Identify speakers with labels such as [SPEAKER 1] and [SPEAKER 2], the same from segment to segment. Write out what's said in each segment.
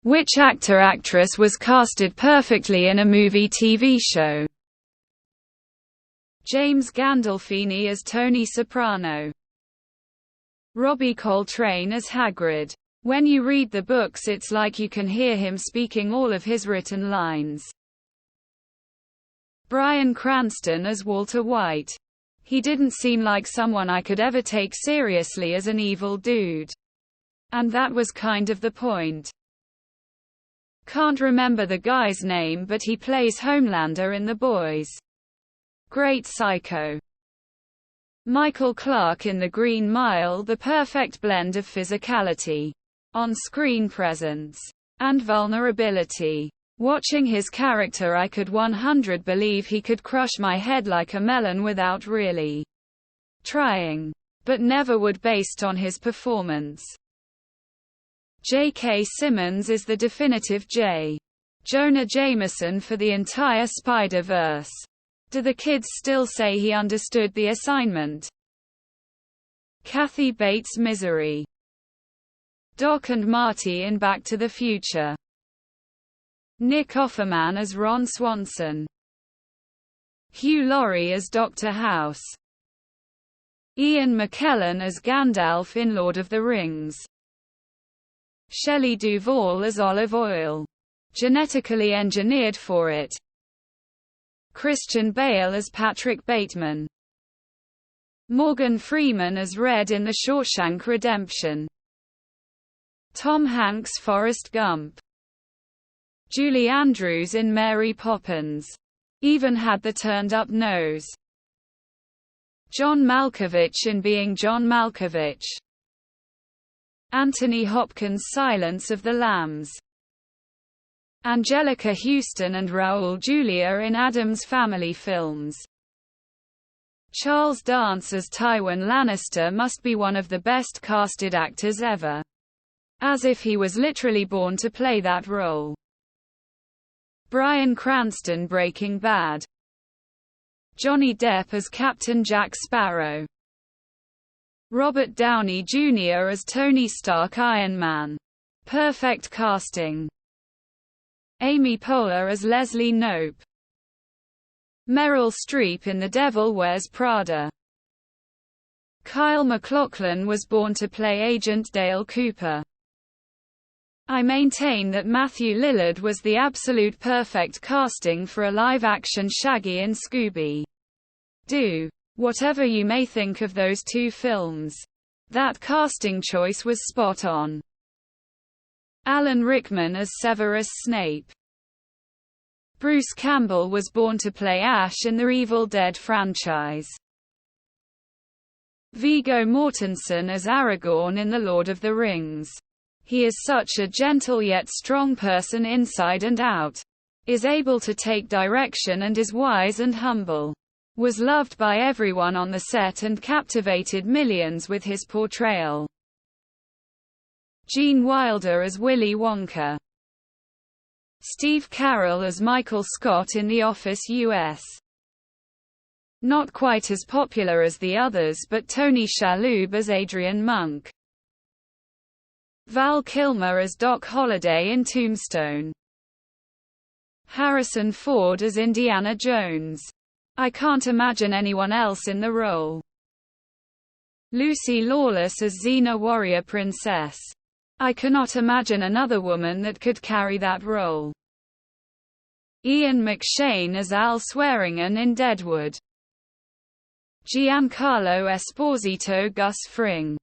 [SPEAKER 1] Which actor/actress was casted perfectly in a movie/TV show? James Gandolfini as Tony Soprano. Robbie Coltrane as Hagrid. When you read the books it's like you can hear him speaking all of his written lines. Bryan Cranston as Walter White. He didn't seem like someone I could ever take seriously as an evil dude. And that was kind of the point. Can't remember the guy's name but he plays Homelander in The Boys. Great Psycho. Michael Clarke in The Green Mile, the perfect blend of physicality, on-screen presence, and vulnerability. Watching his character I could 100% believe he could crush my head like a melon without really trying. But never would based on his performance. J.K. Simmons is the definitive J. Jonah Jameson for the entire Spider-Verse. Do the kids still say he understood the assignment? Kathy Bates Misery. Doc and Marty in Back to the Future. Nick Offerman as Ron Swanson. Hugh Laurie as Dr. House. Ian McKellen as Gandalf in Lord of the Rings. Shelley Duvall as Olive Oyl. Genetically engineered for it. Christian Bale as Patrick Bateman. Morgan Freeman as Red in The Shawshank Redemption. Tom Hanks Forrest Gump. Julie Andrews in Mary Poppins. Even had the turned-up nose. John Malkovich in Being John Malkovich. Anthony Hopkins Silence of the Lambs. Angelica Houston and Raul Julia in Addams Family films. Charles Dance as Tywin Lannister must be one of the best casted actors ever. As if he was literally born to play that role. Bryan Cranston Breaking Bad. Johnny Depp as Captain Jack Sparrow. Robert Downey Jr. as Tony Stark Iron Man. Perfect casting. Amy Poehler as Leslie Knope. Meryl Streep in The Devil Wears Prada. Kyle MacLachlan was born to play Agent Dale Cooper. I maintain that Matthew Lillard was the absolute perfect casting for a live-action Shaggy and Scooby-Doo. Whatever you may think of those two films, that casting choice was spot on. Alan Rickman as Severus Snape. Bruce Campbell was born to play Ash in the Evil Dead franchise. Viggo Mortensen as Aragorn in The Lord of the Rings. He is such a gentle yet strong person inside and out. Is able to take direction and is wise and humble. Was loved by everyone on the set and captivated millions with his portrayal. Gene Wilder as Willy Wonka. Steve Carell as Michael Scott in The Office US. Not quite as popular as the others but Tony Shalhoub as Adrian Monk. Val Kilmer as Doc Holliday in Tombstone. Harrison Ford as Indiana Jones. I can't imagine anyone else in the role. Lucy Lawless as Xena Warrior Princess. I cannot imagine another woman that could carry that role. Ian McShane as Al Swearingen in Deadwood. Giancarlo Esposito Gus Fring.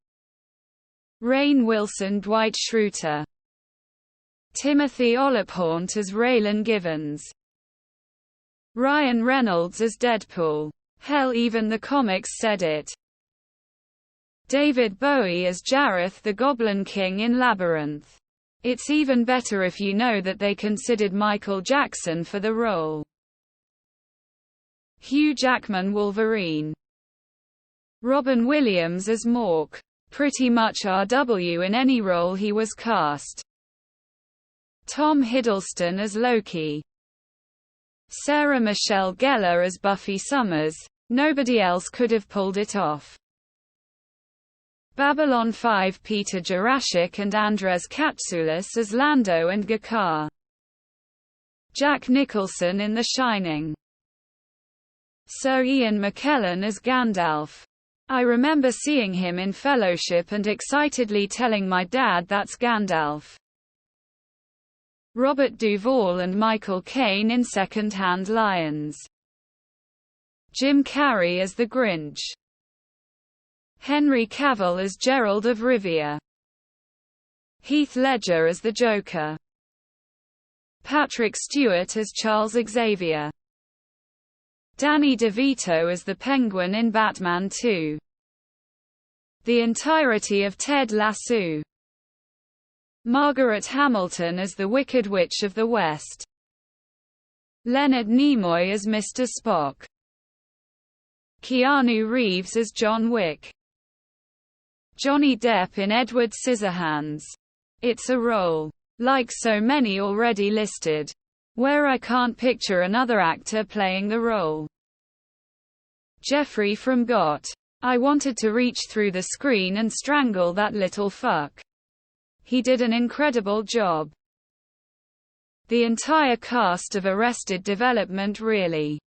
[SPEAKER 1] Rainn Wilson Dwight Schrute. Timothy Oliphant as Raylan Givens. Ryan Reynolds as Deadpool. Hell, even the comics said it. David Bowie as Jareth the Goblin King in Labyrinth. It's even better if you know that they considered Michael Jackson for the role. Hugh Jackman Wolverine. Robin Williams as Mork. Pretty much RW in any role he was cast. Tom Hiddleston as Loki. Sarah Michelle Gellar as Buffy Summers. Nobody else could have pulled it off. Babylon 5 Peter Jurasik and Andres Katsoulis as Lando and G'Kar. Jack Nicholson in The Shining. Sir Ian McKellen as Gandalf. I remember seeing him in Fellowship and excitedly telling my dad that's Gandalf. Robert Duvall and Michael Caine in Second-Hand Lions. Jim Carrey as the Grinch. Henry Cavill as Gerald of Rivia. Heath Ledger as the Joker. Patrick Stewart as Charles Xavier. Danny DeVito as the Penguin in Batman 2. The entirety of Ted Lasso. Margaret Hamilton as the Wicked Witch of the West. Leonard Nimoy as Mr. Spock. Keanu Reeves as John Wick. Johnny Depp in Edward Scissorhands. It's a role, like so many already listed, where I can't picture another actor playing the role. Jeffrey from GOT. I wanted to reach through the screen and strangle that little fuck. He did an incredible job. The entire cast of Arrested Development really.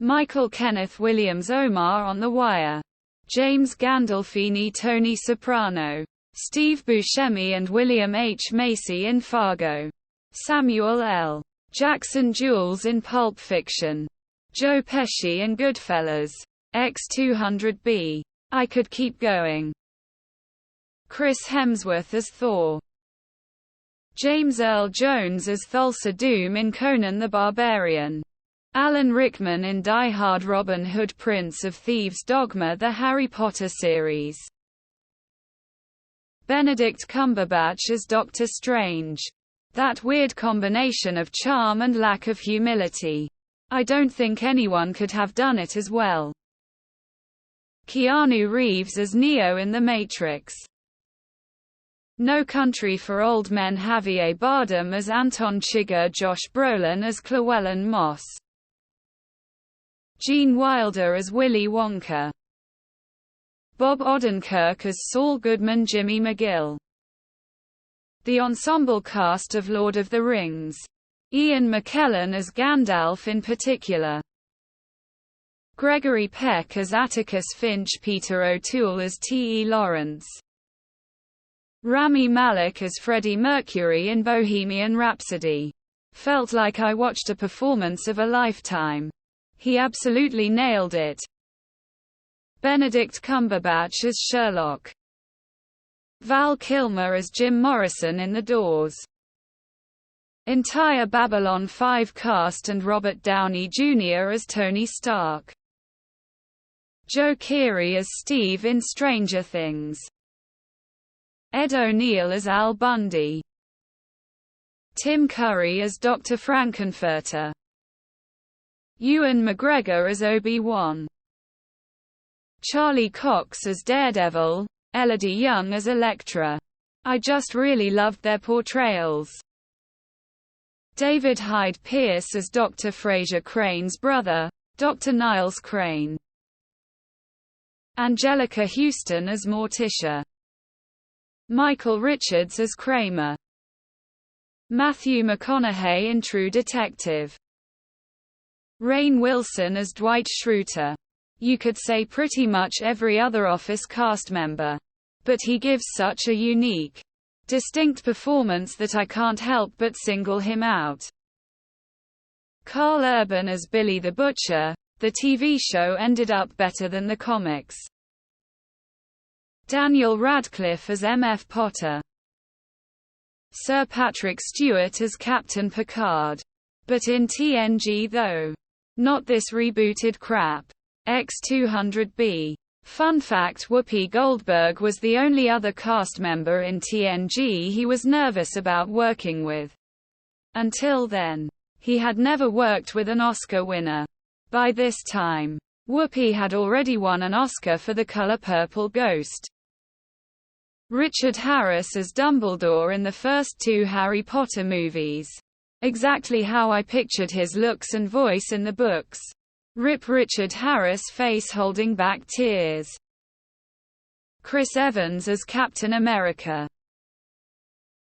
[SPEAKER 1] Michael Kenneth Williams Omar on The Wire. James Gandolfini Tony Soprano. Steve Buscemi and William H. Macy in Fargo. Samuel L. Jackson Jules in Pulp Fiction. Joe Pesci in Goodfellas. X-200B. I could keep going. Chris Hemsworth as Thor. James Earl Jones as Thulsa Doom in Conan the Barbarian. Alan Rickman in Die Hard, Robin Hood, Prince of Thieves, Dogma, the Harry Potter series. Benedict Cumberbatch as Doctor Strange. That weird combination of charm and lack of humility. I don't think anyone could have done it as well. Keanu Reeves as Neo in The Matrix. No Country for Old Men, Javier Bardem as Anton Chigurh, Josh Brolin as Llewellyn Moss. Gene Wilder as Willy Wonka. Bob Odenkirk as Saul Goodman, Jimmy McGill. The ensemble cast of Lord of the Rings. Ian McKellen as Gandalf in particular. Gregory Peck as Atticus Finch, Peter O'Toole as T.E. Lawrence. Rami Malek as Freddie Mercury in Bohemian Rhapsody. Felt like I watched a performance of a lifetime. He absolutely nailed it. Benedict Cumberbatch as Sherlock. Val Kilmer as Jim Morrison in The Doors. Entire Babylon 5 cast and Robert Downey Jr. as Tony Stark. Joe Keery as Steve in Stranger Things. Ed O'Neill as Al Bundy. Tim Curry as Dr. Frankenfurter. Ewan McGregor as Obi-Wan. Charlie Cox as Daredevil. Elodie Young as Elektra. I just really loved their portrayals. David Hyde Pierce as Dr. Fraser Crane's brother, Dr. Niles Crane. Angelica Houston as Morticia. Michael Richards as Kramer. Matthew McConaughey in True Detective. Rainn Wilson as Dwight Schrute. You could say pretty much every other Office cast member. But he gives such a unique, distinct performance that I can't help but single him out. Carl Urban as Billy the Butcher. The TV show ended up better than the comics. Daniel Radcliffe as M.F. Potter. Sir Patrick Stewart as Captain Picard. But in TNG though. Not this rebooted crap. X-200B. Fun fact: Whoopi Goldberg was the only other cast member in TNG he was nervous about working with. Until then. He had never worked with an Oscar winner. By this time, Whoopi had already won an Oscar for The Color Purple Ghost. Richard Harris as Dumbledore in the first 2 Harry Potter movies. Exactly how I pictured his looks and voice in the books. Rip Richard Harris, face holding back tears. Chris Evans as Captain America.